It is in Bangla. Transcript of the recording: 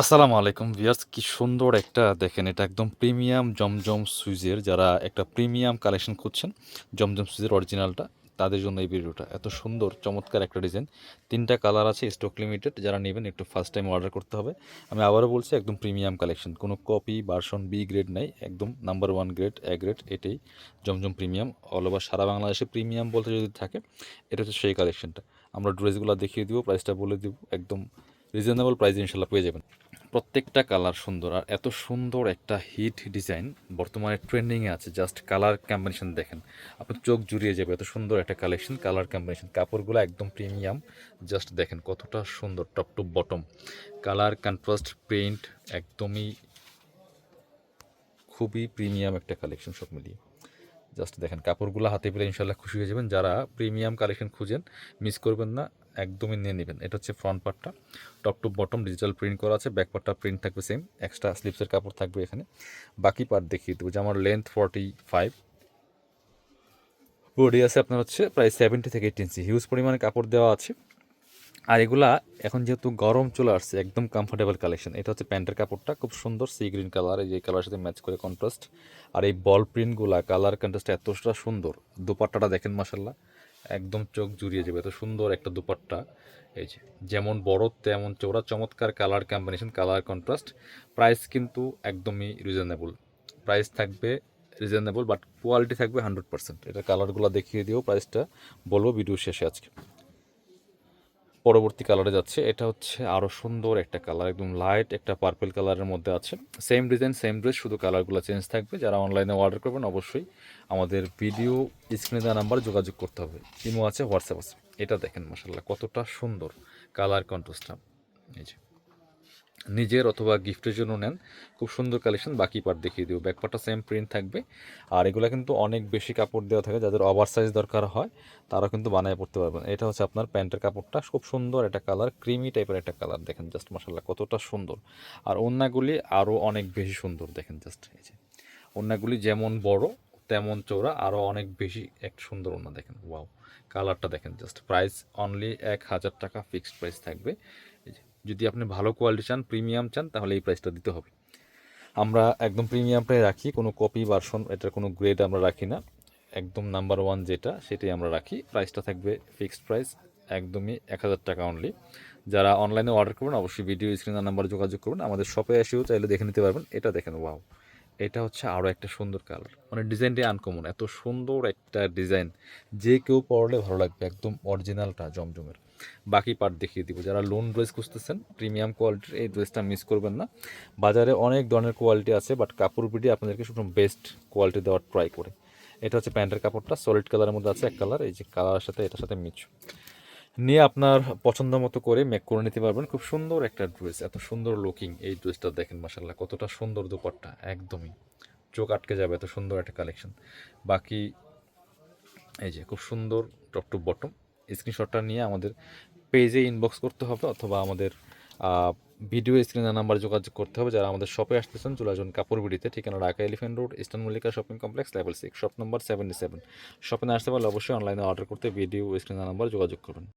আসসালামু আলাইকুম ভিউয়ার্স, কি সুন্দর একটা দেখেন, এটা একদম প্রিমিয়াম জমজম সুইজের। যারা একটা প্রিমিয়াম কালেকশন খুঁজছেন জমজম সুইজের অরিজিনালটা, তাদের জন্য এই ভিডিওটা। এত সুন্দর চমৎকার একটা ডিজাইন, 3টা কালার আছে, স্টক লিমিটেড। যারা নেবেন একটু ফার্স্ট টাইম অর্ডার করতে হবে। আমি আবারও বলছি, একদম প্রিমিয়াম কালেকশন, কোনো কপি ভার্সন বি গ্রেড নাই, একদম নাম্বার 1 গ্রেড, এ গ্রেড। এটাই জমজম প্রিমিয়াম। অল ওভার সারা বাংলাদেশে প্রিমিয়াম বলতে যদি থাকে, এটা হচ্ছে সেই কালেকশনটা। আমরা ড্রেসগুলো দেখিয়ে দিব, প্রাইসটা বলে দিব, একদম রিজনেবল প্রাইস ইনশাল্লাহ পেয়ে যাবেন। প্রত্যেকটা কালার সুন্দর, আর এত সুন্দর একটা হিট ডিজাইন বর্তমানে ট্রেন্ডিংয়ে আছে। জাস্ট কালার কম্বিনেশন দেখেন, আপনার চোখ জুড়িয়ে যাবে। এত সুন্দর একটা কালেকশন, কালার কম্বিনেশন, কাপড়গুলো একদম প্রিমিয়াম। জাস্ট দেখেন কতটা সুন্দর, top to bottom colour contrast print, একদমই খুবই প্রিমিয়াম একটা কালেকশন সব মিলিয়ে। জাস্ট দেখেন কাপড়গুলো হাতে পেলে ইনশাল্লাহ খুশি হয়ে যাবেন। যারা প্রিমিয়াম কালেকশন খুঁজেন, মিস করবেন না, একদমই নিয়ে নেবেন। এটা হচ্ছে ফ্রন্ট পার্টটা, top to bottom digital print করা আছে। ব্যাক পার্টটা প্রিন্ট থাকবে সেম, এক্সট্রা স্লিপসের কাপড় থাকবে এখানে। বাকি পার্ট দেখিয়ে দেবো, যে আমার লেন্থ 45, বডি আছে আপনার হচ্ছে প্রায় 70 থেকে 80 ইঞ্চি, হিউজ পরিমাণে কাপড় দেওয়া আছে। আর এগুলা এখন যেহেতু গরম চলে আসছে, একদম কমফোর্টেবল কালেকশন। এটা হচ্ছে প্যান্টের কাপড়টা, খুব সুন্দর সি গ্রিন কালার, এই যে কালারের সাথে ম্যাচ করে কন্ট্রাস্ট। আর এই বল প্রিন্টগুলা কালার কন্ট্রাস্ট এতটা সুন্দর। দোপাট্টাটা দেখেন মাসাল্লাহ, একদম চোখ জুড়িয়ে যাবে, এত সুন্দর একটা দোপাট্টা। এই যে যেমন বড় তেমন চওড়া, চমৎকার colour combination, colour contrast. Price কিন্তু একদমই রিজনেবল, প্রাইস থাকবে রিজনেবল, বাট কোয়ালিটি থাকবে 100%। এটা কালারগুলো দেখিয়ে দিও, প্রাইসটা বলবো ভিডিও শেষে আজকে। পরবর্তী কালারে যাচ্ছে, এটা হচ্ছে আরও সুন্দর একটা কালার, একদম লাইট একটা পার্পল কালারের মধ্যে আছে। সেম ডিজাইন সেম ড্রেস, শুধু কালারগুলো চেঞ্জ থাকবে। যারা অনলাইনে অর্ডার করবেন অবশ্যই আমাদের ভিডিও স্ক্রিনে দেওয়া নাম্বারে যোগাযোগ করতে হবে। ইমো আছে, হোয়াটসঅ্যাপ আছে। এটা দেখেন মাসাল্লাহ কতটা সুন্দর কালার কন্ট্রাস্টটা। এই যে নিজের অথবা গিফটের জন্য নেন, খুব সুন্দর কালেকশন। বাকি পার্ট দেখিয়ে দিব, ব্যাক পার্টটা সেম প্রিন্ট থাকবে। আর এগুলো কিন্তু অনেক বেশি কাপড় দেওয়া থাকে, যাদের ওভার সাইজ দরকার হয় তারা কিন্তু বানায় পড়তে পারবেন। এটা হচ্ছে আপনার প্যান্টের কাপড়টা, খুব সুন্দর একটা কালার, ক্রিমি টাইপের একটা কালার। দেখেন জাস্ট মাসাল্লাহ কতটা সুন্দর। আর ওড়নাগুলি আরও অনেক বেশি সুন্দর, দেখেন জাস্ট। এই যে ওড়নাগুলি যেমন বড় তেমন চওড়া, আরও অনেক বেশি এক সুন্দর ওড়না। দেখেন ওয়াও, কালারটা দেখেন জাস্ট। প্রাইস অনলি 1000 টাকা ফিক্সড প্রাইস থাকবে। এই যে যদি আপনি ভালো কোয়ালিটি চান, প্রিমিয়াম চান, তাহলে এই প্রাইসটা দিতে হবে। আমরা একদম প্রিমিয়ামটাই রাখি, কোনো কপি ভার্সন এটার কোনো গ্রেড আমরা রাখি না। একদম নাম্বার 1 যেটা, সেটাই আমরা রাখি। প্রাইসটা থাকবে ফিক্সড প্রাইস, একদমই 1000 টাকা অনলি। যারা অনলাইনে অর্ডার করবেন অবশ্যই ভিডিও স্ক্রিনের নাম্বারে যোগাযোগ করুন। আমাদের শপে এসেও চাইলে দেখে নিতে পারবেন। এটা দেখেন ওয়াও, এটা হচ্ছে আরও একটা সুন্দর কালার, মানে ডিজাইনটাই আনকমন, এত সুন্দর একটা ডিজাইন, যে কেউ পরলে ভালো লাগবে, একদম অরিজিনালটা জমজমের। বাকি পার্ট দেখিয়ে দিব। যারা লোন ড্রেস খুঁজতেছেন প্রিমিয়াম কোয়ালিটির, এই ড্রেসটা মিস করবেন না। বাজারে অনেক ধরনের কোয়ালিটি আছে, বাট কাপড় বিডি আপনাদেরকে শুধু বেস্ট কোয়ালিটি দেওয়ার ট্রাই করে। এটা হচ্ছে প্যান্টের কাপড়টা, সলিড কালারের মধ্যে আছে এক কালার। এই যে কালারের সাথে এটার সাথে মিচ নিয়ে আপনার পছন্দ মতো করে মেক করে নিতে পারবেন। খুব সুন্দর একটা ড্রেস, এত সুন্দর লুকিং এই ড্রেসটা দেখেন মাসাল্লাহ কতটা সুন্দর দুপাট্টা, একদমই চোখ আটকে যাবে, এত সুন্দর একটা কালেকশন। বাকি এই যে খুব সুন্দর টপ টু বটম। স্ক্রিনশটটা নিয়ে আমাদের পেজে ইনবক্স করতে হবে, অথবা আমাদের ভিডিও স্ক্রিনের নাম্বার যোগাযোগ করতে হবে। যারা আমাদের শপে আসতেছেন চলে আসুন কাপড় বিডিতে, ঠিকানা Dhaka elephant road, eastern Mallika shopping complex, level 6, shop number 77। শপে না আসতে পারলে অবশ্যই অনলাইনে অর্ডার করতে ভিডিও স্ক্রিনের নাম্বার যোগাযোগ করুন।